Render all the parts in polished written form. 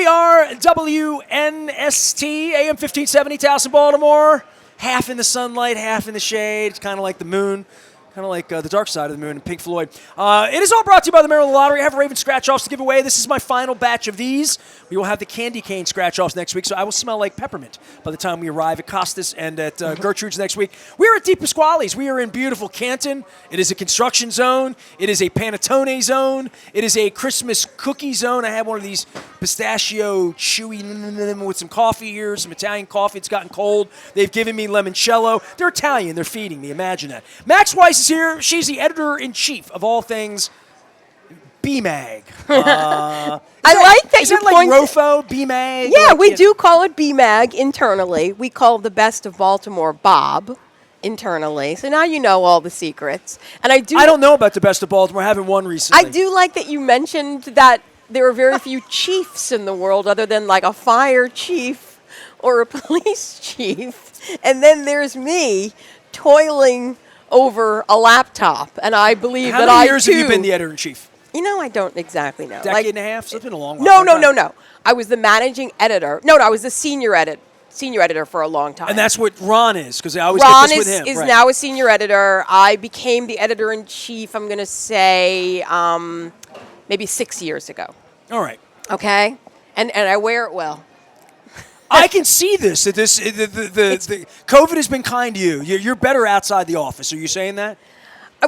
we are, WNST, AM 1570, Towson, Baltimore. Half in the sunlight, half in the shade. It's kind of like the moon. Kind of like the dark side of the moon in Pink Floyd. It is all brought to you by the Maryland Lottery. I have Raven scratch-offs to give away. This is my final batch of these. We will have the candy cane scratch-offs next week, so I will smell like peppermint by the time we arrive at Costas and at Gertrude's next week. We're at DiPasquale's. We are in beautiful Canton. It is a construction zone. It is a panettone zone. It is a Christmas cookie zone. I have one of these pistachio chewy with some coffee here, some Italian coffee. It's gotten cold. They've given me limoncello. They're Italian. They're feeding me. Imagine that. Max Weiss is here. She's the editor-in-chief of all things BMag. I like that you like Rofo, BMag? Yeah, like, we do call it BMag internally. We call the Best of Baltimore Bob internally. So now you know all the secrets. And I don't know about the Best of Baltimore. I haven't won recently. I do like that you mentioned that there are very few chiefs in the world other than like a fire chief or a police chief. And then there's me toiling over a laptop, and I believe that I, too... How many years have you been the editor-in-chief? You know, I don't exactly know. Decade and a half? So it's been a long while. No. I was the managing editor. No, I was the senior editor for a long time. And that's what Ron is, because I always get this with him. Ron is now a senior editor. I became the editor-in-chief, I'm going to say, maybe 6 years ago. All right. Okay? And I wear it well. I can see this. That the COVID has been kind to you. You're better outside the office. Are you saying that?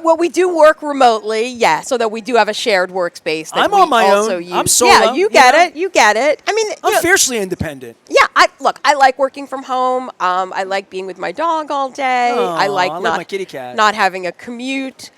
Well, we do work remotely, yeah, so that we do have a shared workspace. That I'm on my also own. Use. I'm solo. Yeah, you get it. You get it. I mean, I'm fiercely independent. Yeah, I like working from home. I like being with my dog all day. I like my kitty cat. Not having a commute.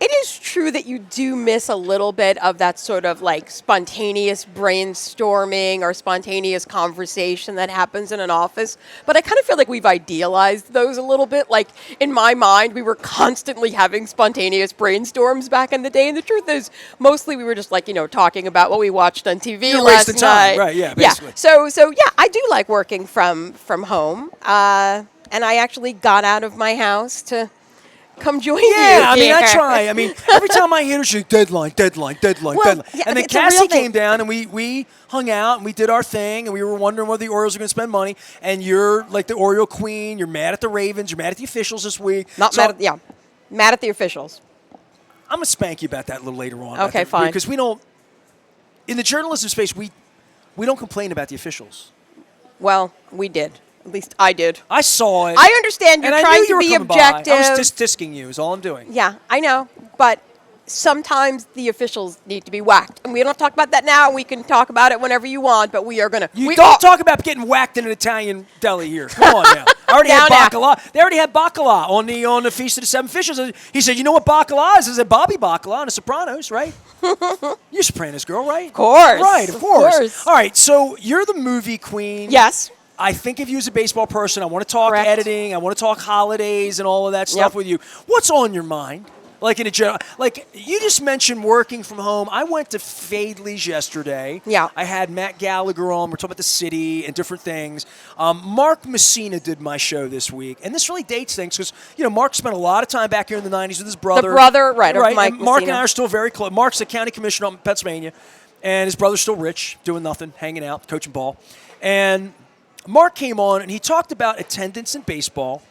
It is true that you do miss a little bit of that sort of like spontaneous brainstorming or spontaneous conversation that happens in an office. But I kind of feel like we've idealized those a little bit. Like in my mind, we were constantly having spontaneous brainstorms back in the day. And the truth is, mostly we were just like, talking about what we watched on TV last night. Time. Right, yeah, basically. Yeah. So yeah, I do like working from home. And I actually got out of my house to come join you. Yeah, I mean, I try. I mean, every time I hear her, she's deadline. Yeah, and then Cassie came down, and we hung out, and we did our thing, and we were wondering whether the Orioles are going to spend money. And you're like the Oriole queen. You're mad at the Ravens. You're mad at the officials this week. Mad at the officials. I'm going to spank you about that a little later on. Okay, fine. Because we don't, in the journalism space, we don't complain about the officials. Well, we did. At least I did. I saw it. I understand you're trying to be objective. I was just tisking you is all I'm doing. Yeah, I know. But sometimes the officials need to be whacked. And we don't have to talk about that now. We can talk about it whenever you want, but we are going to. You don't talk about getting whacked in an Italian deli here. Come on now. I already had bacala. They already had bacala on the Feast of the Seven Fishes. He said, you know what bacala is? It's a Bobby Bacala on The Sopranos, right? You're a Sopranos girl, right? Of course. Right, of course. All right, so you're the movie queen. Yes. I think of you as a baseball person. I want to talk editing. I want to talk holidays and all of that stuff with you. What's on your mind? Like in a general, like you just mentioned working from home. I went to Fadley's yesterday. Yeah. I had Matt Gallagher on. We're talking about the city and different things. Mark Messina did my show this week, and this really dates things because Mark spent a lot of time back here in the '90s with his brother. The brother, right? Of Mike and Mark Messina. and I are still very close. Mark's the county commissioner up in Pennsylvania, and his brother's still rich, doing nothing, hanging out, coaching ball, and Mark came on, and he talked about attendance in baseball.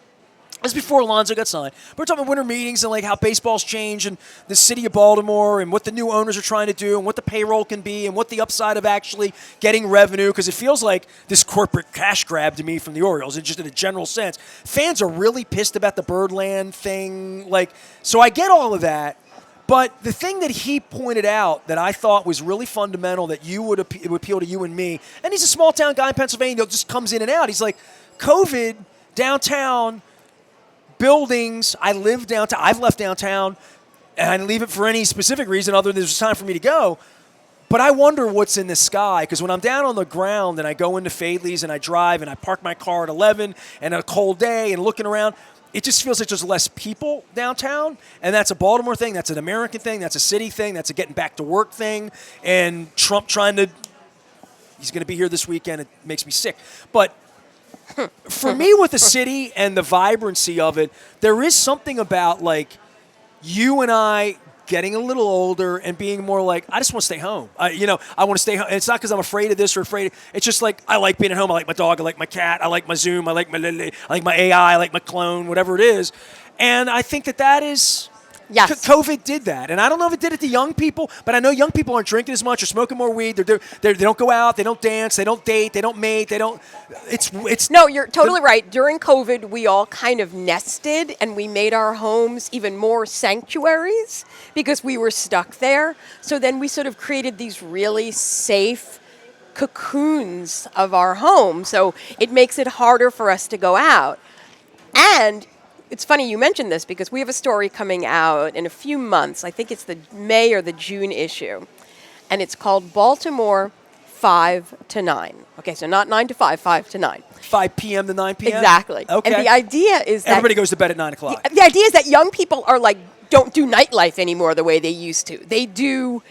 This was before Alonso got signed. We're talking about winter meetings and like how baseball's changed and the city of Baltimore and what the new owners are trying to do and what the payroll can be and what the upside of actually getting revenue, because it feels like this corporate cash grab to me from the Orioles, and just in a general sense. Fans are really pissed about the Birdland thing. So I get all of that. But the thing that he pointed out that I thought was really fundamental that would appeal to you and me, and he's a small-town guy in Pennsylvania, just comes in and out. He's like, COVID, downtown, buildings, I live downtown. I've left downtown, and I didn't leave it for any specific reason other than there's time for me to go. But I wonder what's in the sky, because when I'm down on the ground and I go into Fadley's and I drive and I park my car at 11 and a cold day and looking around, it just feels like there's less people downtown, and that's a Baltimore thing, that's an American thing, that's a city thing, that's a getting back to work thing, and Trump he's going to be here this weekend, it makes me sick. But for me with the city and the vibrancy of it, there is something about like you and I getting a little older and being more like, I just want to stay home. I want to stay home. And it's not because I'm afraid of this or afraid. It's just like I like being at home. I like my dog. I like my cat. I like my Zoom. I like my Lily. I like my AI. I like my clone. Whatever it is. And I think that is. Yes. COVID did that, and I don't know if it did it to young people, but I know young people aren't drinking as much or smoking more weed. They don't go out, they don't dance, they don't date, they don't mate, they don't. It's No, you're totally right. During COVID, we all kind of nested, and we made our homes even more sanctuaries because we were stuck there. So then we sort of created these really safe cocoons of our home. So it makes it harder for us to go out. And it's funny you mentioned this because we have a story coming out in a few months. I think it's the May or the June issue. And it's called Baltimore 5 to 9. Okay, so not 9 to 5, 5 to 9. 5 p.m. to 9 p.m.? Exactly. Okay. And the idea is that everybody goes to bed at 9 o'clock. the idea is that young people are like, don't do nightlife anymore the way they used to. They do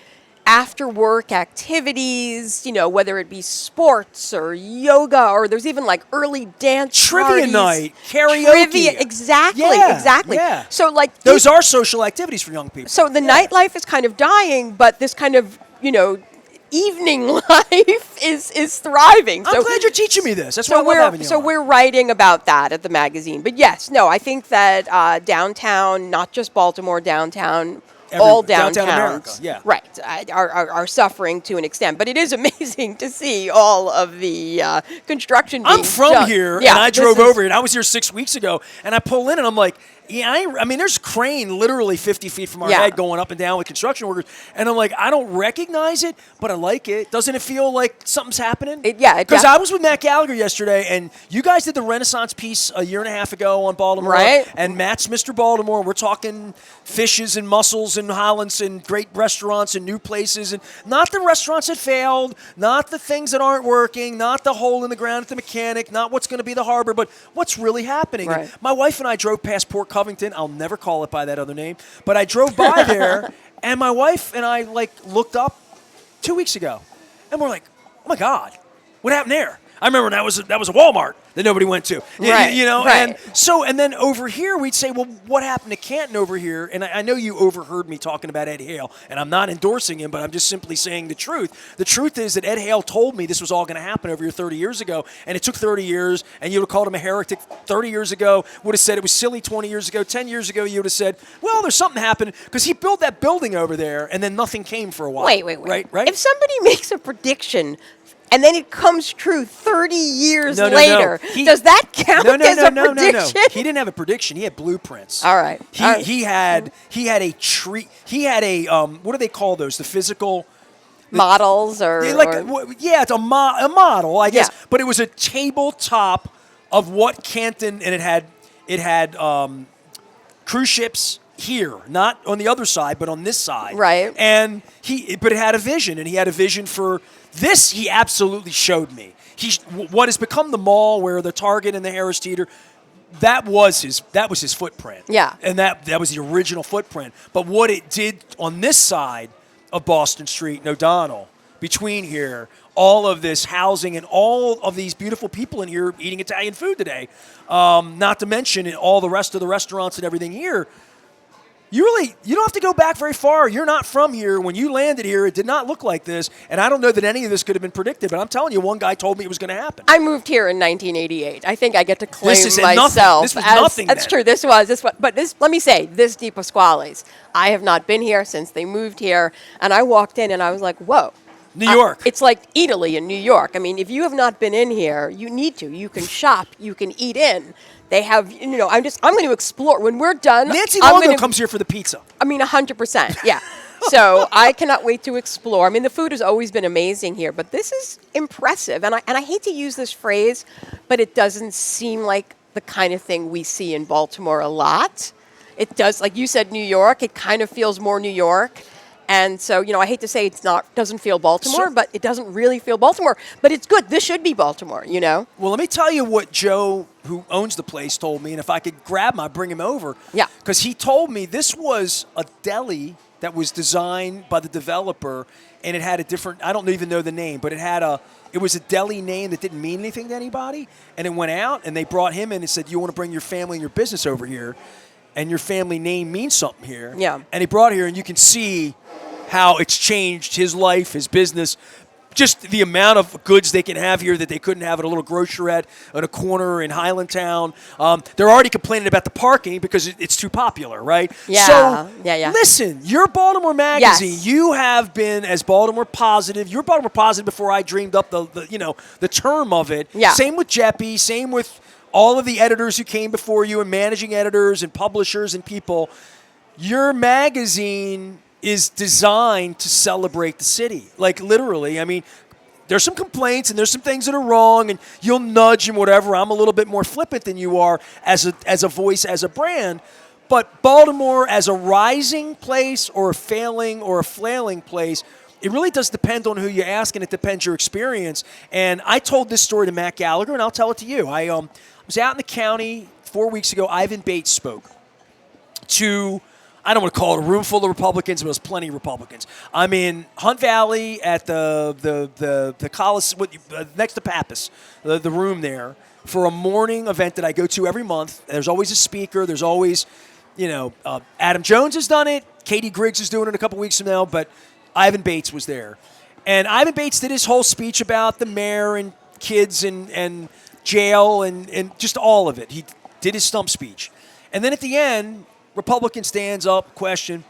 after work activities, whether it be sports or yoga, or there's even like early dance Trivia parties. night, karaoke. Trivia, exactly. Yeah. So like those are social activities for young people. So the nightlife is kind of dying, but this kind of, evening life is thriving. I'm glad you're teaching me this. That's why I love having you on. we're writing about that at the magazine. But yes, no, I think that downtown, not just Baltimore, downtown, all downtown downtowns, America, yeah. right, are suffering to an extent. But it is amazing to see all of the construction being I'm from done. here, Yeah, and I this drove is- over here, and I was here 6 weeks ago, and I pull in, and I'm like, I mean, there's crane literally 50 feet from our head going up and down with construction workers, and I'm like, I don't recognize it, but I like it. Doesn't it feel like something's happening? Because I was with Matt Gallagher yesterday, and you guys did the Renaissance piece a year and a half ago on Baltimore, right? And Matt's Mr. Baltimore. We're talking fishes and mussels and Hollands and great restaurants and new places, and not the restaurants that failed, not the things that aren't working, not the hole in the ground at the mechanic, not what's going to be the harbor, but what's really happening. Right. And my wife and I drove past Port Covington. I'll never call it by that other name, but I drove by there, and my wife and I looked up 2 weeks ago, and we're like, "Oh my God, what happened there?" I remember that was a Walmart that nobody went to, right? And and then over here we'd say, well, what happened to Canton over here? And I know you overheard me talking about Ed Hale, and I'm not endorsing him, but I'm just simply saying the truth. The truth is that Ed Hale told me this was all going to happen over here 30 years ago, and it took 30 years, and you would have called him a heretic 30 years ago, would have said it was silly 20 years ago, 10 years ago, you would have said, well, there's something happened, because he built that building over there, and then nothing came for a while. Wait. Right? If somebody makes a prediction and then it comes true 30 years later, does that count as a prediction? No. He didn't have a prediction. He had blueprints. All right. He had a tree. He had a what do they call those? The physical models or it's a model, I guess. Yeah. But it was a tabletop of what Canton, and it had cruise ships here, not on the other side, but on this side. Right. And but it had a vision, and he had a vision for this. He absolutely showed me. What has become the mall, where the Target and the Harris Teeter, that was his footprint. Yeah. And that was the original footprint. But what it did on this side of Boston Street and O'Donnell, between here, all of this housing and all of these beautiful people in here eating Italian food today, not to mention all the rest of the restaurants and everything here. You don't have to go back very far. You're not from here. When you landed here, it did not look like this. And I don't know that any of this could have been predicted, but I'm telling you, one guy told me it was going to happen. I moved here in 1988. I think I get to claim This is myself. nothing. This was nothing That's then. true. This was. But let me say, this DiPasquale's, I have not been here since they moved here. And I walked in and I was like, whoa. New York. It's like Italy in New York. I mean, if you have not been in here, you need to. You can shop. You can eat in. They have, I'm going to explore. When we're done, Nancy Longo comes here for the pizza. I mean, 100%, yeah. So I cannot wait to explore. I mean, the food has always been amazing here, but this is impressive. And I hate to use this phrase, but it doesn't seem like the kind of thing we see in Baltimore a lot. It does, like you said, New York. It kind of feels more New York. And so, I hate to say doesn't feel Baltimore, but it doesn't really feel Baltimore. But it's good. This should be Baltimore, Well, let me tell you what Joe, who owns the place, told me. And if I could grab him, I'd bring him over. Yeah. Because he told me this was a deli that was designed by the developer, and it had a different, I don't even know the name, but it was a deli name that didn't mean anything to anybody. And it went out, and they brought him in and said, you want to bring your family and your business over here? and your family name means something here. Yeah. And he brought it here, and you can see how it's changed his life, his business, just the amount of goods they can have here that they couldn't have at a little grocerette on a corner in Highlandtown. They're already complaining about the parking because it's too popular, right? Yeah. So, Yeah. listen, you're Baltimore Magazine. Yes. You have been as Baltimore positive. You were Baltimore positive before I dreamed up the term of it. Yeah. Same with Jeppy. Same with all of the editors who came before you and managing editors and publishers and people. Your magazine is designed to celebrate the city. Like, literally. I mean, there's some complaints and there's some things that are wrong, and you'll nudge and whatever. I'm a little bit more flippant than you are as a voice, as a brand. But Baltimore as a rising place or a failing or a flailing place, it really does depend on who you ask, and it depends your experience. And I told this story to Matt Gallagher, and I'll tell it to you. I was out in the county 4 weeks ago. Ivan Bates spoke to, I don't want to call it a room full of Republicans, but it was plenty of Republicans. I'm in Hunt Valley at the Coliseum, next to Pappas, the room there, for a morning event that I go to every month. There's always a speaker. There's always, Adam Jones has done it. Katie Griggs is doing it a couple weeks from now, but Ivan Bates was there. And Ivan Bates did his whole speech about the mayor and kids and jail and just all of it. He did his stump speech. And then at the end, Republican stands up, question,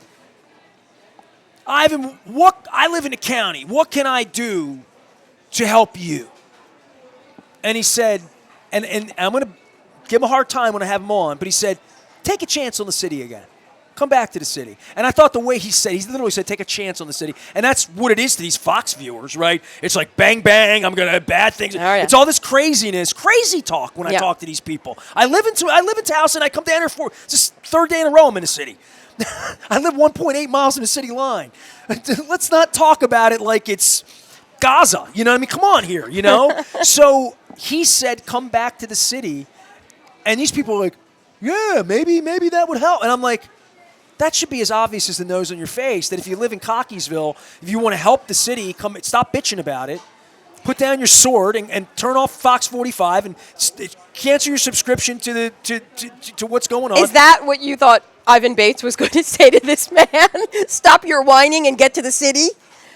Ivan, I live in the county. What can I do to help you? And he said, and I'm going to give him a hard time when I have him on, but he said, take a chance on the city again. Come back to the city. And I thought the way he literally said, take a chance on the city. And that's what it is to these Fox viewers, right? It's like, bang, bang, I'm going to have bad things. Oh, yeah. It's all this craziness, crazy talk when I talk to these people. I live in Taos, and I come down here it's the third day in a row I'm in the city. I live 1.8 miles from the city line. Let's not talk about it like it's Gaza. You know what I mean? Come on here, So he said, come back to the city. And these people are like, yeah, maybe that would help. And I'm like, that should be as obvious as the nose on your face, that if you live in Cockeysville, if you want to help the city, stop bitching about it, put down your sword and turn off Fox 45 and cancel your subscription to what's going on. Is that what you thought Ivan Bates was going to say to this man? Stop your whining and get to the city?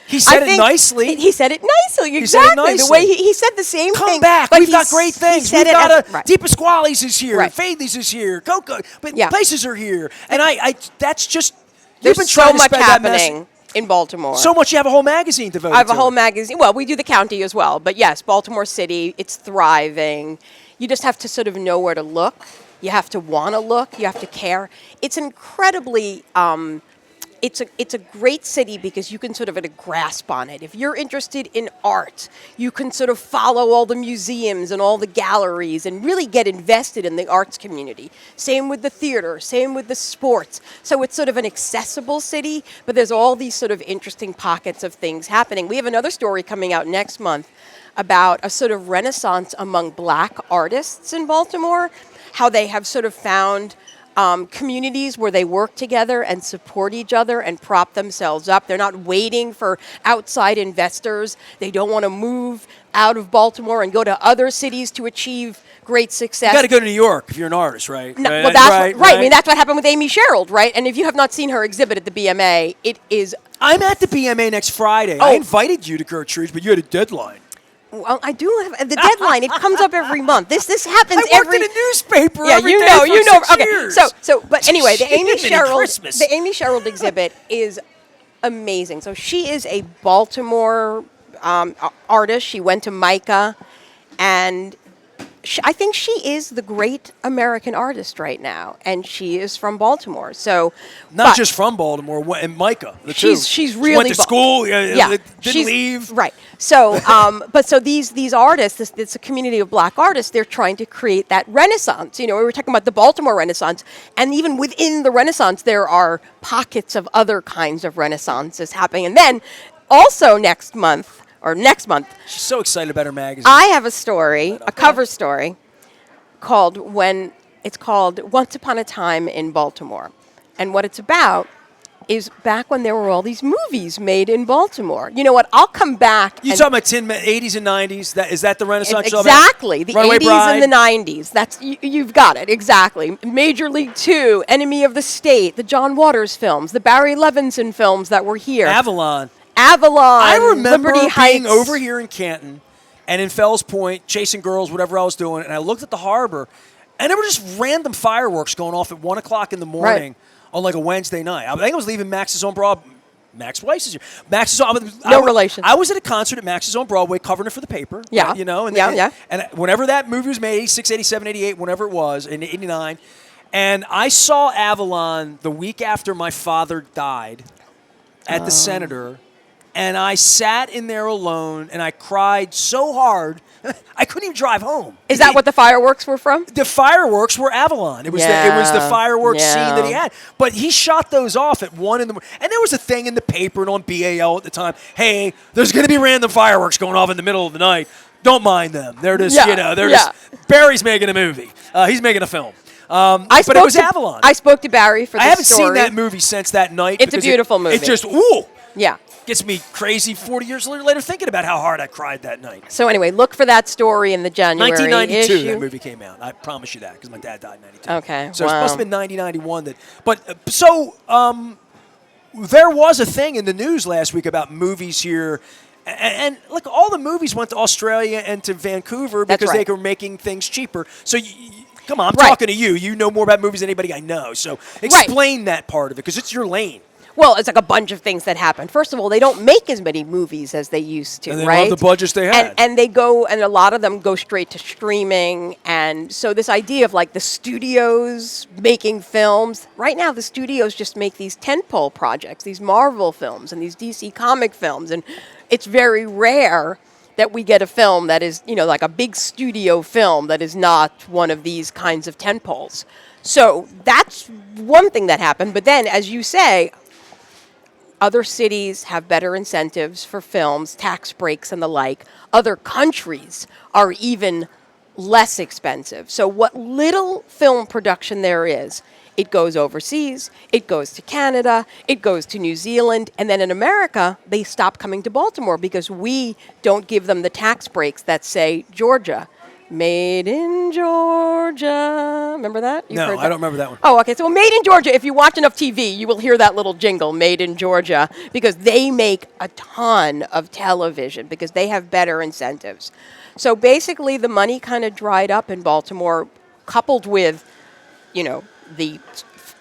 He said it nicely. He said it nicely, exactly. He said it nicely. The way he said the same thing. Come back. We've got great things. We've got DiPasquale's is here. Right. Faithley's is here. Coco. But Yeah. places are here. And I that's just, There's you've been so trying to much spread that message. happening in Baltimore. So much. You have a whole magazine devoted I have a to whole it. magazine. Well, we do the county as well. But yes, Baltimore City, it's thriving. You just have to sort of know where to look. You have to want to look. You have to care. It's incredibly... It's a great city because you can sort of get a grasp on it. If you're interested in art, you can sort of follow all the museums and all the galleries and really get invested in the arts community. Same with the theater, same with the sports. So it's sort of an accessible city, but there's all these sort of interesting pockets of things happening. We have another story coming out next month about a sort of renaissance among black artists in Baltimore, how they have sort of found communities where they work together and support each other and prop themselves up. They're not waiting for outside investors. They don't want to move out of Baltimore and go to other cities to achieve great success. You got to go to New York if you're an artist, right? No, right? well, that's right. I mean, that's what happened with Amy Sherald, right? And if you have not seen her exhibit at the BMA, it is... I'm at the BMA next Friday. I invited you to Gertrude's, but you had a deadline. Well, I do have the deadline. It comes up every month. This happens I worked in a newspaper. Yeah, every you day know, for you know. 6 Okay, years. but anyway, the Christmas. Amy Sherald exhibit is amazing. So she is a Baltimore artist. She went to MICA, and I think she is the great American artist right now, and she is from Baltimore. So not just from Baltimore, and MICA. She's really she went to school. Didn't leave. Right. So, but so these artists, it's a community of black artists. They're trying to create that renaissance. You know, we were talking about the Baltimore Renaissance, and even within the Renaissance, there are pockets of other kinds of renaissances happening. And then, also next month. She's so excited about her magazine. I have a story, a cover story, called Once Upon a Time in Baltimore. And what it's about is back when there were all these movies made in Baltimore. You know what? I'll come back. You talking about 80s and 90s? Is that the Renaissance? Exactly. The Runaway 80s Bride? and the 90s. That's you've got it. Exactly. Major League 2, Enemy of the State, the John Waters films, the Barry Levinson films that were here. Avalon. I remember Liberty being Heights. over here in Canton and in Fells Point, chasing girls, whatever I was doing, and I looked at the harbor, and there were just random fireworks going off at 1 o'clock in the morning on like a Wednesday night. I think I was leaving Max's on Broadway. Max Weiss is here. Relation. I was at a concert at Max's on Broadway covering it for the paper. Yeah. You know, and and whenever that movie was made, 86, 87, 88, whenever it was, in 89, and I saw Avalon the week after my father died at the Senator, and I sat in there alone, and I cried so hard, I couldn't even drive home. Is that what the fireworks were from? The fireworks were Avalon. It was the fireworks scene that he had. But he shot those off at 1 in the morning. And there was a thing in the paper and on BAL at the time, hey, there's going to be random fireworks going off in the middle of the night. Don't mind them. They're just, Barry's making a movie. He's making a film. But it was Avalon. I spoke to Barry for the story. I haven't seen that movie since that night. It's a beautiful movie. It just, ooh. Yeah. Gets me crazy 40 years later thinking about how hard I cried that night. So anyway, look for that story in the January 1992 issue. that movie came out. I promise you that because my dad died in 92. Okay, so it must have been 90, 91 that. But there was a thing in the news last week about movies here. And look, all the movies went to Australia and to Vancouver because they were making things cheaper. So come on, I'm talking to you. You know more about movies than anybody I know. So explain that part of it because it's your lane. Well, it's like a bunch of things that happen. First of all, they don't make as many movies as they used to, and they love the budgets they had. And they go, and a lot of them go straight to streaming. And so this idea of like the studios making films, right now the studios just make these tentpole projects, these Marvel films and these DC comic films. And it's very rare that we get a film that is, like a big studio film that is not one of these kinds of tentpoles. So that's one thing that happened. But then, as you say, other cities have better incentives for films, tax breaks and the like. Other countries are even less expensive. So what little film production there is, it goes overseas, it goes to Canada, it goes to New Zealand, and then in America, they stop coming to Baltimore because we don't give them the tax breaks that say Georgia. Made in Georgia. Remember that? No, I don't remember that one. Oh, okay. So Made in Georgia, if you watch enough TV, you will hear that little jingle, Made in Georgia, because they make a ton of television because they have better incentives. So basically the money kind of dried up in Baltimore, coupled with, the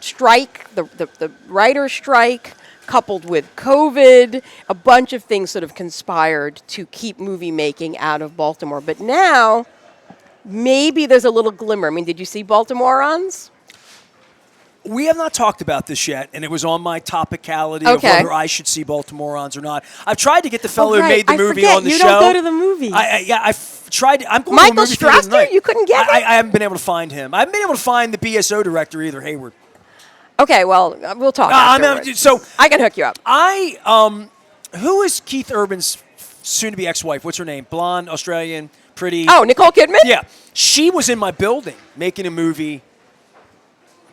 strike, the writer's strike, coupled with COVID, a bunch of things sort of conspired to keep movie making out of Baltimore. But now, maybe there's a little glimmer. I mean, did you see Baltimoreans? We have not talked about this yet, and it was on my topicality of whether I should see Baltimoreans or not. I've tried to get the fellow who made the movie on the show. You don't go to the movie. I've tried. I'm going Michael to the movie Strasser? You couldn't get it? I haven't been able to find him. I haven't been able to find the BSO director either, Hayward. Okay, well, we'll talk afterwards. So I can hook you up. Who is Keith Urban's soon-to-be ex-wife? What's her name? Blonde, Australian, pretty. Oh, Nicole Kidman? Yeah. She was in my building making a movie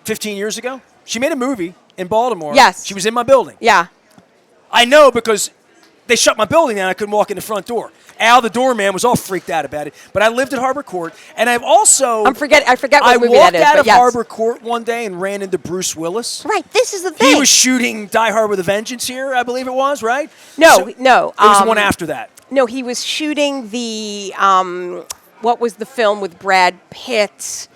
15 years ago. She made a movie in Baltimore. Yes. She was in my building. Yeah. I know because they shut my building down. I couldn't walk in the front door. Al, the doorman, was all freaked out about it. But I lived at Harbor Court, and I've also... I forget what movie that is. I walked out of Harbor Court one day and ran into Bruce Willis. Right, this is the thing. He was shooting Die Hard with a Vengeance here, I believe it was, right? No. It was the one after that. No, he was shooting the... what was the film with Brad Pitt?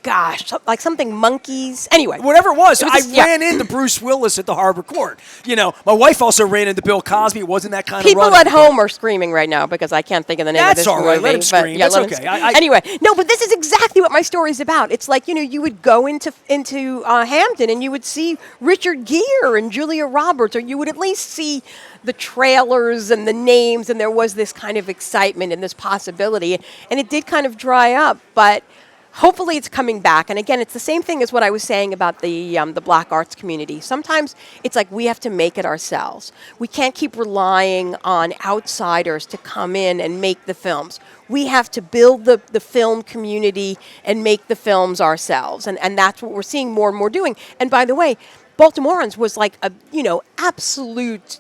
Gosh, like something Monkeys. Anyway. Whatever it was I ran into Bruce Willis at the Harbor Court. My wife also ran into Bill Cosby. It wasn't that kind People of run. People at home are screaming right now because I can't think of the name of this movie. That's all right. Let him scream. That's okay. Anyway, no, but this is exactly what my story's about. It's like, you would go into Hampton and you would see Richard Gere and Julia Roberts, or you would at least see the trailers and the names, and there was this kind of excitement and this possibility. And it did kind of dry up, but... hopefully it's coming back. And again, it's the same thing as what I was saying about the black arts community. Sometimes it's like we have to make it ourselves. We can't keep relying on outsiders to come in and make the films. We have to build the film community and make the films ourselves. And that's what we're seeing more and more doing. And by the way, Baltimoreans was like a, absolute,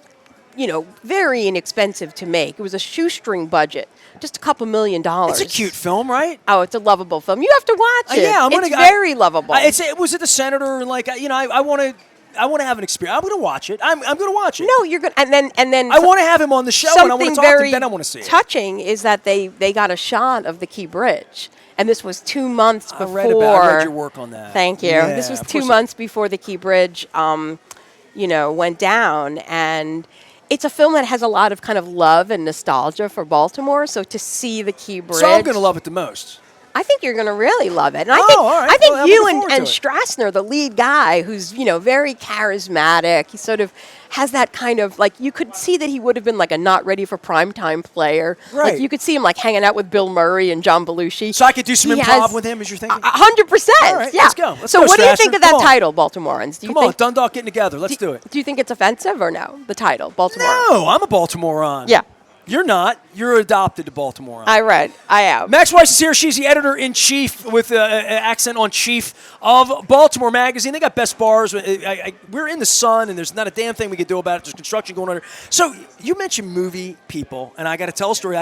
very inexpensive to make. It was a shoestring budget, just a couple $1 million. It's a cute film, right? Oh, it's a lovable film. You have to watch it. Yeah, it's very lovable. Was it the senator? And like, I want to have an experience. I'm going to watch it. I'm going to watch it. No, you're good. And then I want to have him on the show, and I want to talk to him. Then I want to see it. Touching is that they got a shot of the Key Bridge. And this was 2 months before. I read your work on that. Thank you. Yeah, this was 2 months before the Key Bridge, went down. And it's a film that has a lot of kind of love and nostalgia for Baltimore. So to see the Key Bridge. So I'm going to love it the most. I think you're going to really love it. And all right. I think Well, you and Strassner, the lead guy, who's, very charismatic, he sort of has that kind of, like, you could see that he would have been like a not ready for primetime player. Right. Like, you could see him, like, hanging out with Bill Murray and John Belushi. So I could do some improv with him, as you're thinking? 100%. All right, yeah. let's go. So what do you think of that title, Baltimoreans? Come on, Dundalk getting together. Let's do it. Do you think it's offensive or no, the title, Baltimore? No, I'm a Baltimorean. Yeah. You're not. You're adopted to Baltimore. I am. Max Weiss is here. She's the editor-in-chief with an accent on chief of Baltimore Magazine. They got best bars. We're in the sun, and there's not a damn thing we can do about it. There's construction going on. So you mentioned movie people, and I got to tell a story.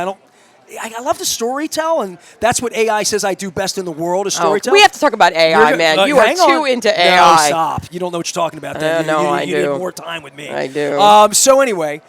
I love to story tell, and that's what AI says I do best in the world is story tell. We have to talk about AI, man. You are too into AI. No, stop. You don't know what you're talking about. I do. You need more time with me. I do. So anyway,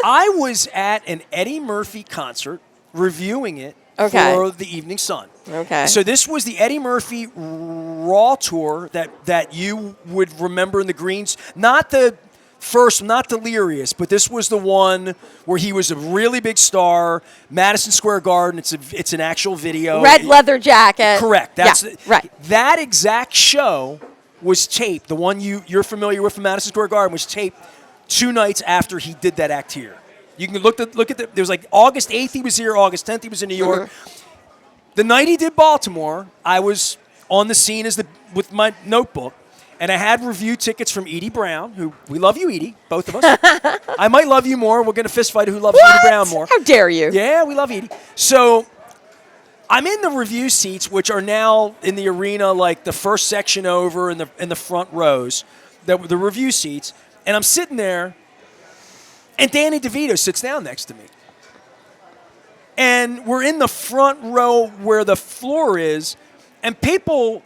I was at an Eddie Murphy concert reviewing it for the Evening Sun. Okay. So this was the Eddie Murphy Raw tour that you would remember in the Greens. Not the first, not Delirious, but this was the one where he was a really big star. Madison Square Garden. It's an actual video. Red leather jacket. Correct. Right. That exact show was taped. The one you're familiar with from Madison Square Garden was taped 2 nights after he did that act here. You can look at there was like August 8th he was here, August 10th he was in New York. The night he did Baltimore, I was on the scene with my notebook. And I had review tickets from Edie Brown, who we love you, Edie, both of us. I might love you more. We're going to fist fight who loves Edie Brown more. How dare you? Yeah, we love Edie. So I'm in the review seats, which are now in the arena, like the first section over in the front rows, the review seats. And I'm sitting there, and Danny DeVito sits down next to me. And we're in the front row where the floor is, and people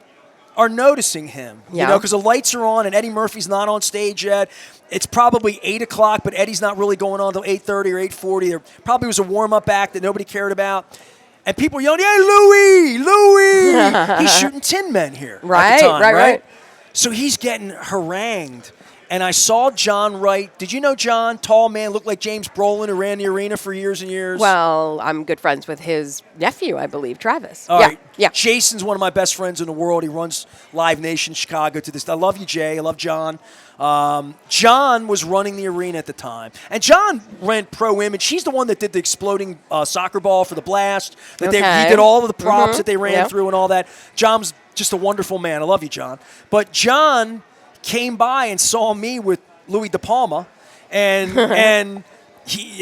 are noticing him, because the lights are on and Eddie Murphy's not on stage yet. It's probably 8 o'clock, but Eddie's not really going on until 8:30 or 8:40. There probably was a warm-up act that nobody cared about. And people were yelling, "Hey, Louie! He's shooting Tin Men here at the time, right? So he's getting harangued. And I saw John Wright. Did you know John? Tall man, looked like James Brolin, who ran the arena for years and years. Well, I'm good friends with his nephew, I believe, Travis. All right. Yeah. Jason's one of my best friends in the world. He runs Live Nation Chicago to this. I love you, Jay. I love John. John was running the arena at the time. And John ran Pro Image. He's the one that did the exploding soccer ball for the blast. He did all of the props that they ran through and all that. John's just a wonderful man. I love you, John. But John came by and saw me with Louis De Palma and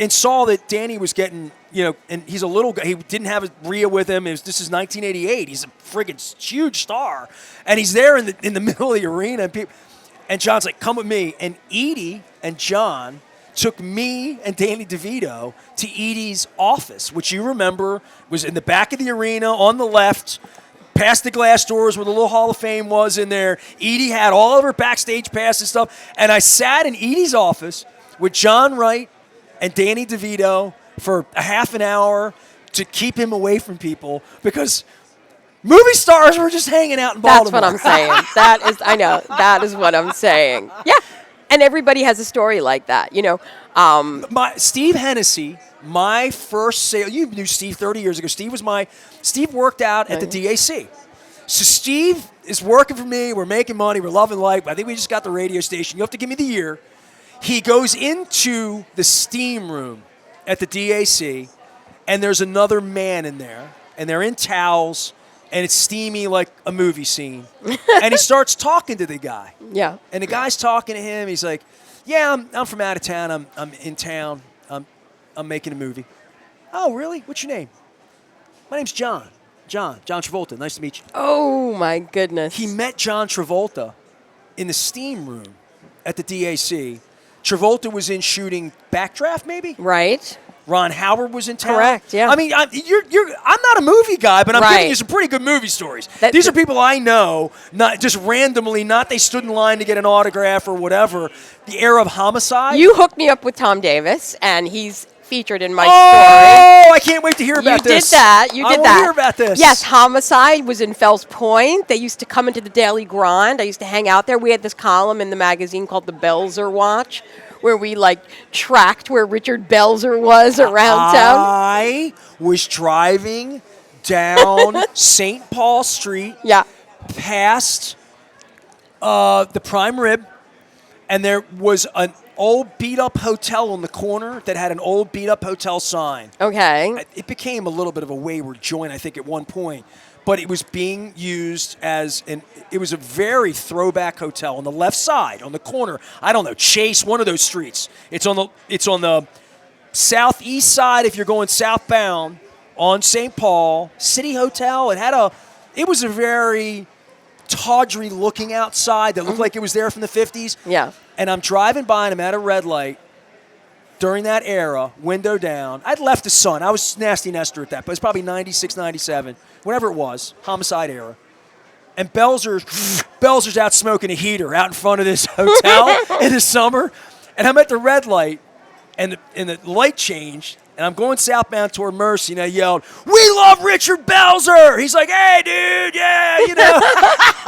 saw that Danny was getting, and he's a little guy. He didn't have Rhea with him. This is 1988. He's a friggin' huge star. And he's there in the middle of the arena. And John's like, come with me. And Edie and John took me and Danny DeVito to Edie's office, which you remember was in the back of the arena on the left, past the glass doors where the little Hall of Fame was in there. Edie had all of her backstage pass and stuff. And I sat in Edie's office with John Wright and Danny DeVito for a half an hour to keep him away from people because movie stars were just hanging out in Baltimore. That's what I'm saying. I know. That is what I'm saying. Yeah. And everybody has a story like that, Steve Hennessy, my first sale. You knew Steve 30 years ago. Steve worked out at the DAC. So Steve is working for me. We're making money. We're loving life. I think we just got the radio station. You have to give me the year. He goes into the steam room at the DAC, and there's another man in there, and they're in towels, and it's steamy like a movie scene. And he starts talking to the guy. Yeah. And the guy's talking to him. He's like, yeah, I'm from out of town. I'm in town. I'm making a movie. Oh, really? What's your name? My name's John. John Travolta. Nice to meet you. Oh, my goodness. He met John Travolta in the steam room at the DAC. Travolta was in shooting Backdraft, maybe? Right. Ron Howard was in town. Correct, yeah. I mean, I'm not a movie guy, but I'm Right. giving you some pretty good movie stories. These are people I know, not just randomly, not they stood in line to get an autograph or whatever. The era of Homicide. You hooked me up with Tom Davis, and he's featured in my story. Oh, I can't wait to hear about You this. did that. You did I that. will hear about this. Yes, Homicide was in Fells Point. They used to come into the Daily Grind. I used to hang out there. We had this column in the magazine called the Belzer Watch, where we like tracked where Richard Belzer was around town. I was driving down St. Paul Street, Yeah. past the Prime Rib, and there was an old beat-up hotel on the corner that had an old beat-up hotel sign. Okay. It became a little bit of a wayward joint, I think, at one point. But it was being used as it was a very throwback hotel on the left side, on the corner. I don't know, Chase, one of those streets. It's on the southeast side if you're going southbound on St. Paul. City Hotel. It was a very tawdry looking outside that looked like it was there from the 50s. Yeah. And I'm driving by and I'm at a red light during that era, window down. I'd left the Sun. I was nasty Nestor at that, but it was probably 96, 97, whatever it was, Homicide era. And Belzer's out smoking a heater out in front of this hotel in the summer. And I'm at the red light, and the light changed, and I'm going southbound toward Mercy, and I yelled, "We love Richard Belzer!" He's like, "Hey, dude, yeah, you know."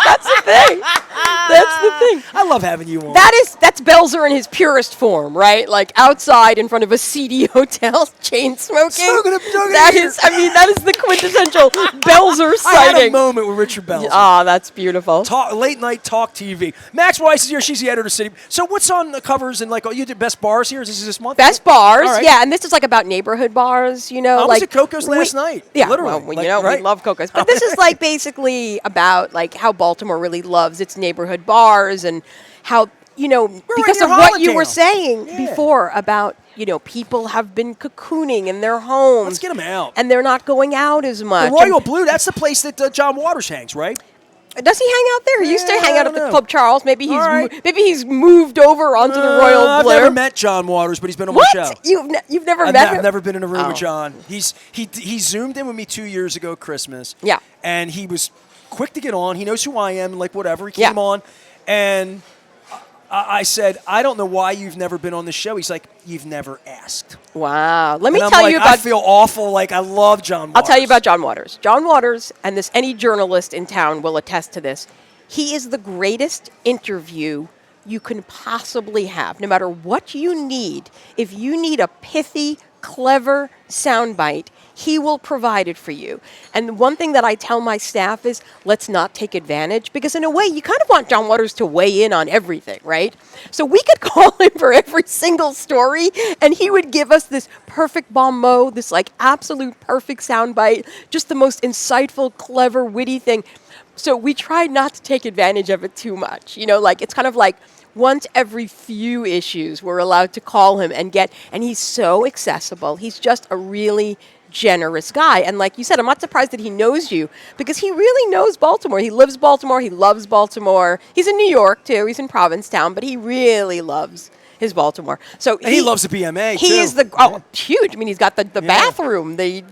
That's the thing. That's the thing. I love having you on. That's Belzer in his purest form, right? Like outside in front of a seedy hotel, chain smoking. Smoking a That is the quintessential Belzer I had a sighting. moment with Richard Belzer. Oh, that's beautiful. Late night talk TV. Max Weiss is here. She's the editor of City. So what's on the covers and you did Best Bars here? Is this month? Best bars, All right. yeah, and this is like about neighborhood bars, you know. I was like at Coco's last night. Yeah, literally. well, right? we love Coco's, but this is like basically about like how Baltimore really loves its neighborhood bars and how because in of your what you were Hollandale. saying Yeah. before about people have been cocooning in their homes. Let's get them out. And they're not going out as The much. Royal Blue, that's the place that John Waters hangs, right? Does he hang out there? He used to Yeah, hang I out at don't the know. Club Charles. Maybe he's All right. maybe he's moved over onto the Royal I've Blue. never met John Waters, but he's been on What? my show. You've never I've met him? never been in a room with Oh. John. He zoomed in with me 2 years ago at Christmas. Yeah. And he was quick to get on. He knows who I am, like whatever. He Yeah. came on, and I said, "I don't know why you've never been on the show." He's like, "You've never asked." Wow. Let me And I'm tell like, you I about. feel awful. Like I love John Waters. I'll tell you about John Waters. John Waters, and any journalist in town will attest to this. He is the greatest interview you can possibly have, no matter what you need. If you need a pithy, clever soundbite, he will provide it for you. And one thing that I tell my staff is, let's not take advantage, because in a way, you kind of want John Waters to weigh in on everything, right? So we could call him for every single story, and he would give us this perfect bon mot, this like absolute perfect soundbite, just the most insightful, clever, witty thing. So we try not to take advantage of it too much. Like it's kind of like once every few issues we're allowed to call him and he's so accessible. He's just a really generous guy. And like you said, I'm not surprised that he knows you because he really knows Baltimore. He lives Baltimore. He loves Baltimore. He's in New York too. He's in Provincetown, but he really loves his Baltimore. So And he loves the BMA He too. is huge. I mean, he's got the bathroom, the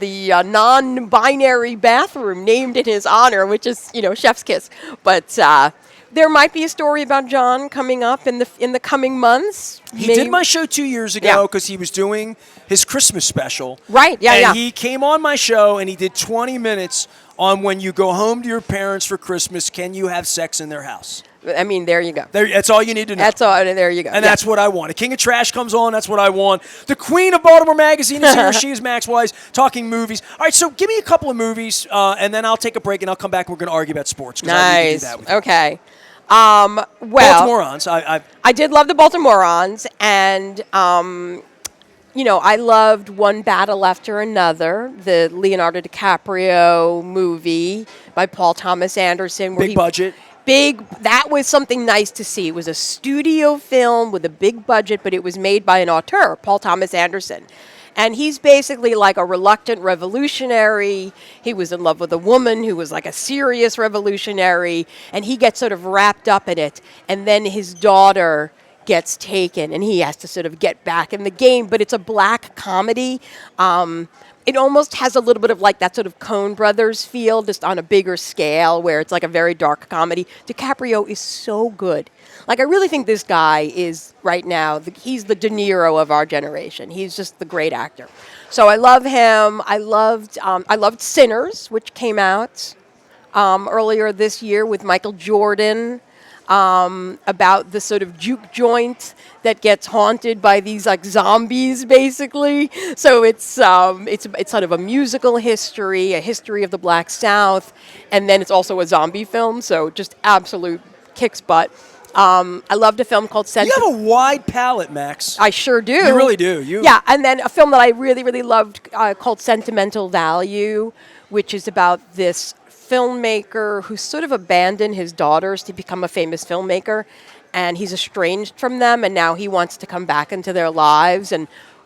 non-binary bathroom named in his honor, which is chef's kiss. But there might be a story about John coming up in the coming months. He did my show 2 years ago because he was doing his Christmas special. Right, yeah, and yeah. he came on my show and he did 20 minutes on when you go home to your parents for Christmas, can you have sex in their house? I mean, there you go. That's all you need to know. That's all. There you go. And that's what I want. A King of Trash comes on. That's what I want. The Queen of Baltimore Magazine is here. She is Max Weiss, talking movies. All right, so give me a couple of movies, and then I'll take a break, and I'll come back, and we're going to argue about sports. 'Cause I need to do Nice. that with you. Okay. Baltimoreans. I did love the Baltimoreans, and I loved One Battle After Another, the Leonardo DiCaprio movie by Paul Thomas Anderson. Big budget. That was something nice to see. It was a studio film with a big budget, but it was made by an auteur, Paul Thomas Anderson. And he's basically like a reluctant revolutionary. He was in love with a woman who was like a serious revolutionary, and he gets sort of wrapped up in it. And then his daughter gets taken, and he has to sort of get back in the game. But it's a black comedy. It almost has a little bit of like that sort of Coen Brothers feel, just on a bigger scale, where it's like a very dark comedy. DiCaprio is so good. Like, I really think this guy is, right now, he's the De Niro of our generation. He's just the great actor. So I love him. I loved Sinners, which came out earlier this year with Michael Jordan, about the sort of juke joint that gets haunted by these like zombies, basically. So it's sort of a musical history, a history of the Black South, and then it's also a zombie film. So just absolute kicks butt. I loved a film called You have a wide palette, Max. I sure do. You really do. Yeah, and then a film that I really, really loved called Sentimental Value, which is about this filmmaker who sort of abandoned his daughters to become a famous filmmaker, and he's estranged from them, and now he wants to come back into their lives.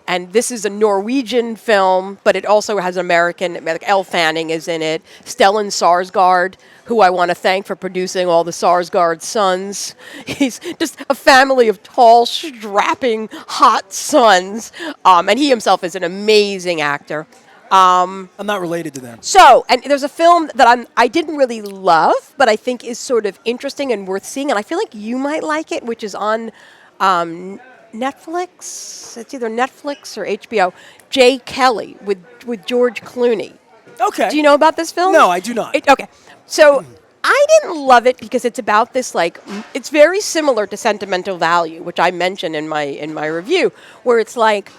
And this is a Norwegian film, but it also has American, like Elle Fanning is in it, Stellan Skarsgård, who I want to thank for producing all the Skarsgård sons. He's just a family of tall, strapping, hot sons, and he himself is an amazing actor. I'm not related to them. So, and there's a film that I didn't really love, but I think is sort of interesting and worth seeing, and I feel like you might like it, which is on Netflix. It's either Netflix or HBO. Jay Kelly with George Clooney. Okay. Do you know about this film? No, I do not. Okay. So I didn't love it because it's about this, like, it's very similar to Sentimental Value, which I mentioned in my review, where it's like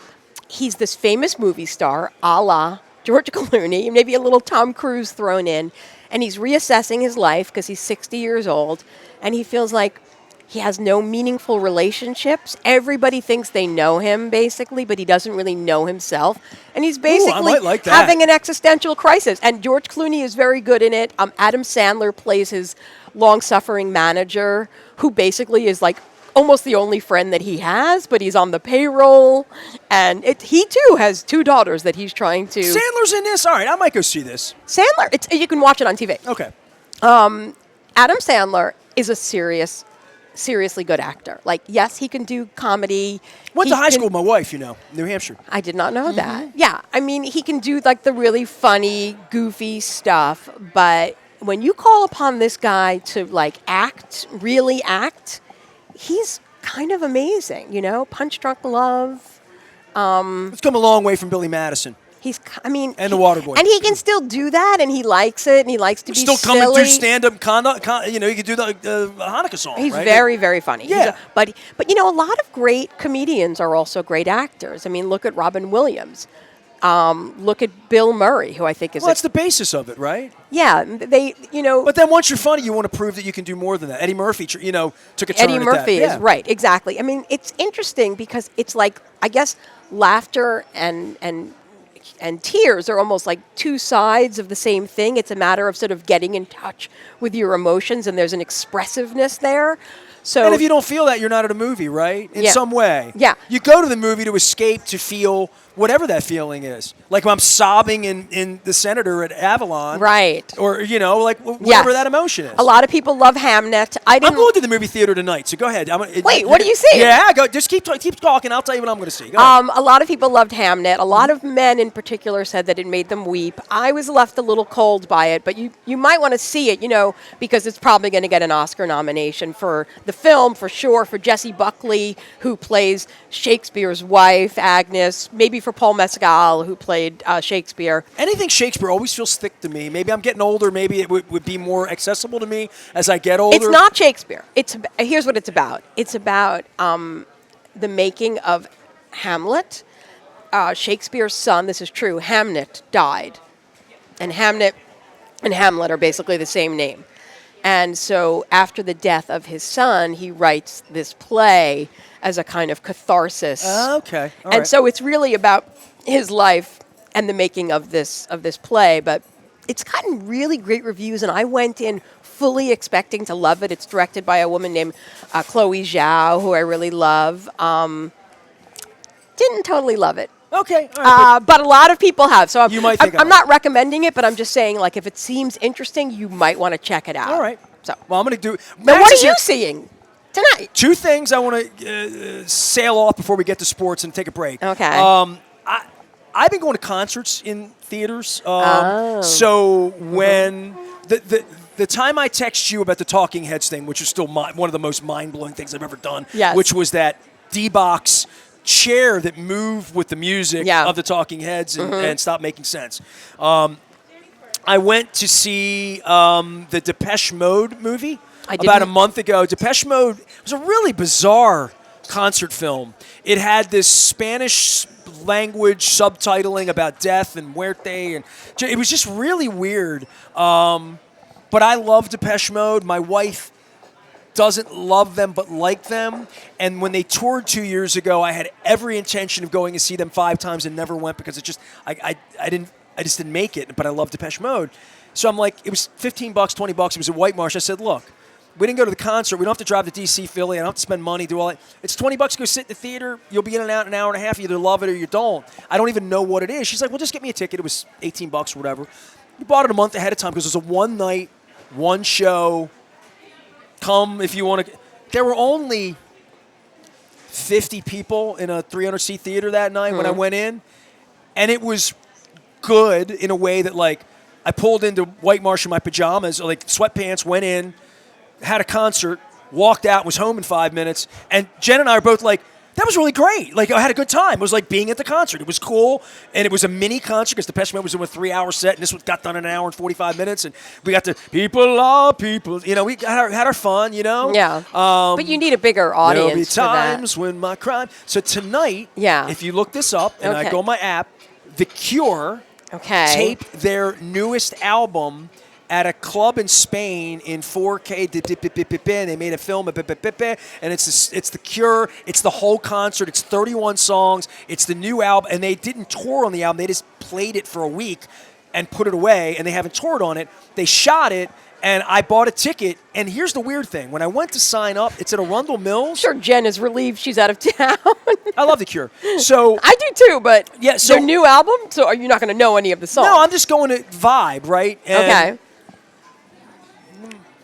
he's this famous movie star, a la George Clooney, maybe a little Tom Cruise thrown in, and he's reassessing his life because he's 60 years old, and he feels like he has no meaningful relationships. Everybody thinks they know him, basically, but he doesn't really know himself. And he's basically having an existential crisis. And George Clooney is very good in it. Adam Sandler plays his long-suffering manager, who basically is like almost the only friend that he has, but he's on the payroll. And he, too, has 2 daughters that he's trying to... Sandler's in this? All right, I might go see this. Sandler, you can watch it on TV. Okay. Adam Sandler is a seriously good actor. Like, yes, he can do comedy. Went to high school with my wife, New Hampshire. I did not know that. Yeah, I mean, he can do like the really funny, goofy stuff, but when you call upon this guy to like really act, he's kind of amazing, Punch Drunk Love. It's come a long way from Billy Madison. And The Waterboy. And he can still do that, and he likes it, and he likes to be still silly. Coming through stand-up, he can do the Hanukkah song, He's right? very, very funny. Yeah. But a lot of great comedians are also great actors. I mean, look at Robin Williams. Look at Bill Murray, who I think is... Well, that's the basis of it, right? Yeah, But then once you're funny, you want to prove that you can do more than that. Eddie Murphy, took a turn Eddie at Murphy that. is right, exactly. I mean, it's interesting because it's like, I guess, laughter and tears are almost like 2 sides of the same thing. It's a matter of sort of getting in touch with your emotions, and there's an expressiveness there. So, and if you don't feel that, you're not at a movie, right? In some way. Yeah. You go to the movie to escape, to feel whatever that feeling is. Like when I'm sobbing in The Senator at Avalon. Right. Or, whatever that emotion is. A lot of people love Hamnet. I'm going to the movie theater tonight, so go ahead. Wait, what are you seeing? Yeah, go. Just keep talking. I'll tell you what I'm going to see. Go ahead. A lot of people loved Hamnet. A lot of men in particular said that it made them weep. I was left a little cold by it, but you might want to see it, because it's probably going to get an Oscar nomination for the film, for sure, for Jessie Buckley, who plays Shakespeare's wife, Agnes, maybe for Paul Mescal, who played Shakespeare. Anything Shakespeare always feels thick to me. Maybe I'm getting older. Maybe it would be more accessible to me as I get older. It's not Shakespeare. Here's what it's about. It's about the making of Hamlet. Shakespeare's son, this is true, Hamnet, died. And Hamnet and Hamlet are basically the same name. And so after the death of his son, he writes this play as a kind of catharsis. Okay. All and right. so it's really about his life and the making of this play. But it's gotten really great reviews, and I went in fully expecting to love it. It's directed by a woman named Chloe Zhao, who I really love. Didn't totally love it. Okay. All right, but a lot of people have. So I'm not recommending it, but I'm just saying, like, if it seems interesting, you might want to check it out. All right. So, well, I'm going to do. Now, what are you seeing? Tonight. Two things I want to sail off before we get to sports and take a break. Okay. I've been going to concerts in theaters. So when the time I text you about the Talking Heads thing, which is still one of the most mind-blowing things I've ever done, Yes. which was that D-Box chair that moved with the music of the Talking Heads and stopped making sense. I went to see the Depeche Mode movie about a month ago. Depeche Mode was a really bizarre concert film. It had this Spanish language subtitling about death and muerte, and it was just really weird. But I love Depeche Mode. My wife doesn't love them but like them. And when they toured 2 years ago, I had every intention of going to see them 5 times and never went because it just I just didn't make it. But I love Depeche Mode. So I'm like, it was $15, $20. It was at White Marsh. I said, look, we didn't go to the concert. We don't have to drive to D.C., Philly. I don't have to spend money, do all that. It's $20 to go sit in the theater. You'll be in and out in an hour and a half. You either love it or you don't. I don't even know what it is. She's like, well, just get me a ticket. It was $18 or whatever. We bought it a month ahead of time because it was a one night, one show. Come if you want to. There were only 50 people in a 300-seat theater that night when I went in. And it was good in a way that, like, I pulled into White Marsh in my pajamas, like sweatpants, went in, had a concert, walked out, was home in 5 minutes, and Jen and I are both like, that was really great. Like, I had a good time. It was like being at the concert. It was cool, and it was a mini concert because Depeche Mode was in a 3-hour set, and this one got done in an hour and 45 minutes, and we got to people are people. You know, we had our fun, you know? Yeah. But you need a bigger audience There'll be for that. times when my crime. So tonight, Yeah. if you look this up, and I go on my app, The Cure taped their newest album at a club in Spain in 4K. And they made a film, and it's The Cure. It's the whole concert. It's 31 songs. It's the new album, and they didn't tour on the album. They just played it for a week and put it away, and they haven't toured on it. They shot it, and I bought a ticket. And here's the weird thing: when I went to sign up, it's at Arundel Mills. Sure, Jen is relieved she's out of town. I love The Cure. So I do too, but so their new album. So are you not going to know any of the songs? No, I'm just going to vibe, right? And okay.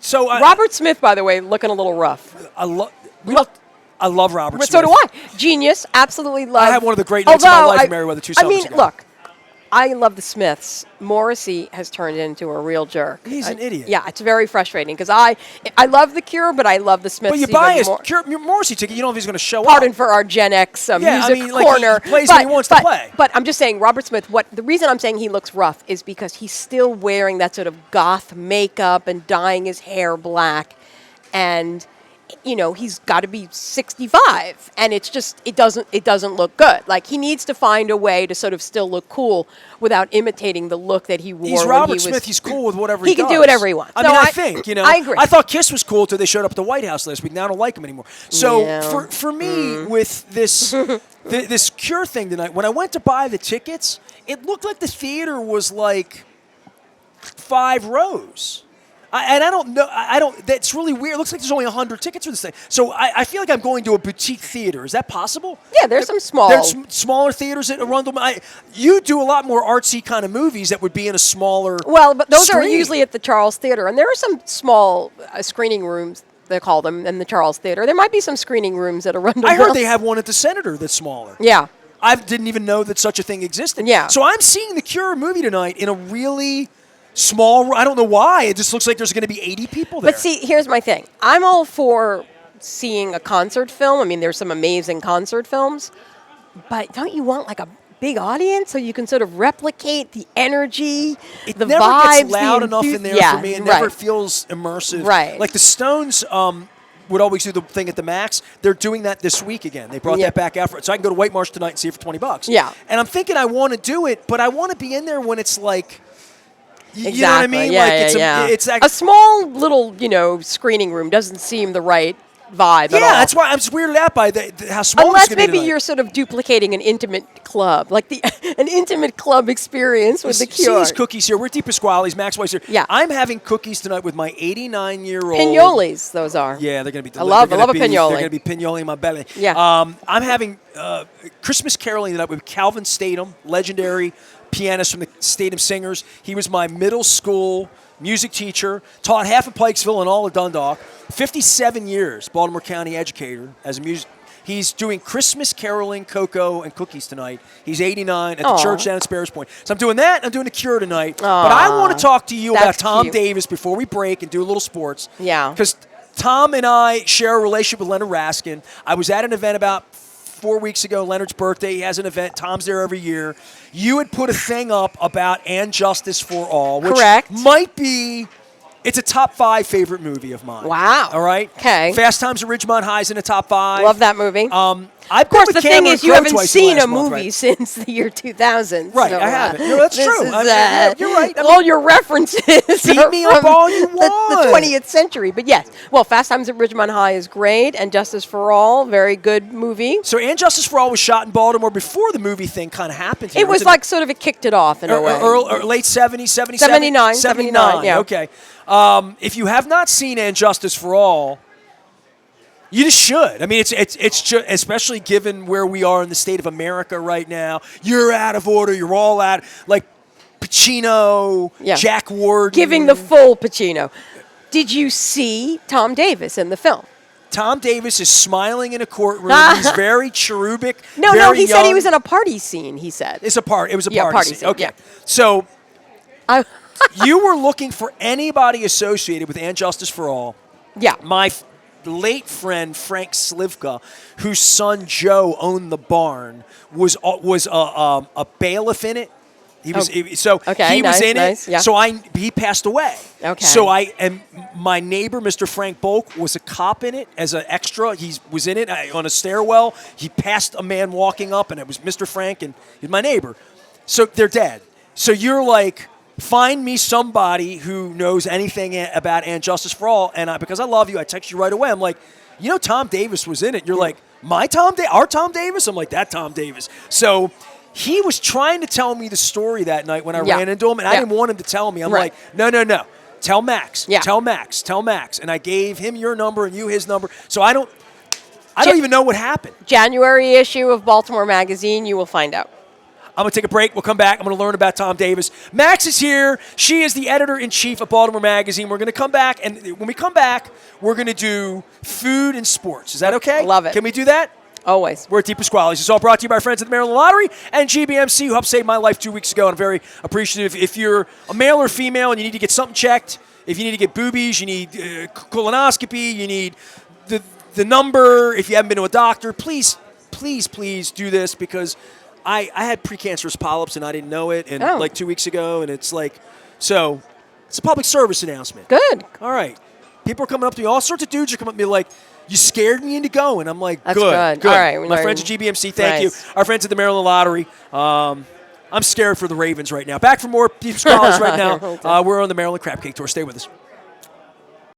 So Robert Smith, by the way, looking a little rough. I love Robert Smith. So do I. Genius, absolutely love. I had one of the great nights of my life in Merriweather 2 summers ago. Look, I love the Smiths. Morrissey has turned into a real jerk. He's an idiot. Yeah, it's very frustrating because I love the Cure, but I love the Smiths. But you buy a Morrissey ticket, you don't know if he's going to show up. Pardon for our Gen X music corner. Like he plays when he wants to play. But I'm just saying, Robert Smith. The reason I'm saying he looks rough is because he's still wearing that sort of goth makeup and dyeing his hair black, and he's got to be 65, and it doesn't look good. Like, he needs to find a way to sort of still look cool without imitating the look that he wore. He's Robert Smith. He's cool with whatever he does. He can do whatever he wants. I think I agree. I thought Kiss was cool until they showed up at the White House last week. Now I don't like him anymore. So for me, with this this Cure thing tonight, when I went to buy the tickets, it looked like the theater was like 5 rows. I don't know. That's really weird. It looks like there's only 100 tickets for this thing. So I feel like I'm going to a boutique theater. Is that possible? Yeah, there's some small. There's smaller theaters at Arundel. You do a lot more artsy kind of movies that would be in a smaller. Well, but those screen. are usually at the Charles Theater, and there are some small screening rooms. They call them in the Charles Theater. There might be some screening rooms at Arundel. I heard they have one at the Senator that's smaller. Yeah. I didn't even know that such a thing existed. Yeah. So I'm seeing the Cure movie tonight in a really small. I don't know why. It just looks like there's going to be 80 people there. But see, here's my thing. I'm all for seeing a concert film. I mean, there's some amazing concert films. But don't you want like a big audience so you can sort of replicate the energy, the never vibes, gets loud enough in there for me. It never feels immersive. Right. Like the Stones would always do the thing at the Max. They're doing that this week again. They brought that back out so I can go to White Marsh tonight and see it for $20. Yeah. And I'm thinking I want to do it, but I want to be in there when it's like. Exactly. You know what I mean? Yeah, it's like a small little, screening room doesn't seem the right vibe at all. Yeah, that's why I'm just weirded out by how small Unless it's going to be maybe you're sort of duplicating an intimate club, like an intimate club experience with the Cure. These cookies here. We're at DiPasquale's, Max Weiss here. Yeah. I'm having cookies tonight with my 89-year-old. Pignolis, those are. Yeah, they're going to be I love a pignoli. They're going to be pignoli in my belly. Yeah. I'm having Christmas caroling tonight with Calvin Statham, legendary pianist from the Stadium Singers. He was my middle school music teacher, taught half of Pikesville and all of Dundalk. 57 years, Baltimore County educator as a music. He's doing Christmas caroling, cocoa, and cookies tonight. He's 89 at the church down at Sparrows Point. So I'm doing that. I'm doing the Cure tonight. But I want to talk to you about Tom cute. Davis before we break and do a little sports. Yeah. Because Tom and I share a relationship with Leonard Raskin. I was at an event about 4 weeks ago, Leonard's birthday. He has an event. Tom's there every year. You had put a thing up about And Justice for All, which Correct. might be, it's a top 5 favorite movie of mine. Wow. All right? Okay. Fast Times at Ridgemont High's in the top 5. Love that movie. Of course, the thing is, you haven't seen a movie since the year 2000. Right, so, I haven't. That's true. You're right. all your references beat me up all you want. The 20th century. But yes, well, Fast Times at Ridgemont High is great, and Justice for All, very good movie. So, And Justice for All was shot in Baltimore before the movie thing kind of happened here. It was like sort of it kicked it off in a way. Late 70s, 77? 79, yeah. Okay. If you have not seen And Justice for All, you just should. I mean, it's just, especially given where we are in the state of America right now. You're out of order. You're all out. Like Pacino, Jack Ward. Giving the full Pacino. Did you see Tom Davis in the film? Tom Davis is smiling in a courtroom. He's very cherubic. No, he said he was in a party scene, he said. It was a party scene. Okay. Yeah. So you were looking for anybody associated with And Justice for All. Yeah. My late friend Frank Slivka, whose son Joe owned the barn, was a bailiff in it. He was he was in it. Yeah. So he passed away. Okay. So my neighbor, Mr. Frank Bolk, was a cop in it as an extra. He was in it on a stairwell. He passed a man walking up, and it was Mr. Frank, and he's my neighbor. So they're dead. So you're like, find me somebody who knows anything about And Justice for All, and because I love you, I text you right away. I'm like, Tom Davis was in it. You're like, our Tom Davis? I'm like, that Tom Davis. So he was trying to tell me the story that night when I ran into him, and I didn't want him to tell me. I'm like, no. Tell Max. Yeah. Tell Max. And I gave him your number and you his number. So I don't even know what happened. January issue of Baltimore Magazine, you will find out. I'm going to take a break. We'll come back. I'm going to learn about Tom Davis. Max is here. She is the editor-in-chief of Baltimore Magazine. We're going to come back, and when we come back, we're going to do food and sports. Is that okay? Love it. Can we do that? Always. We're at DiPasquale's. It's all brought to you by our friends at the Maryland Lottery and GBMC, who helped save my life 2 weeks ago, and I'm very appreciative. If you're a male or female and you need to get something checked, if you need to get boobies, you need colonoscopy, you need the number, if you haven't been to a doctor, please do this, because I had precancerous polyps and I didn't know it, and like 2 weeks ago, and it's like, so it's a public service announcement. Good. All right. People are coming up to me. All sorts of dudes are coming up to me like, you scared me into going. I'm like, That's good. All right. My friends at GBMC, thank you. Our friends at the Maryland Lottery. I'm scared for the Ravens right now. Back for more DiPasquale's right now. We're on the Maryland Crab Cake Tour. Stay with us.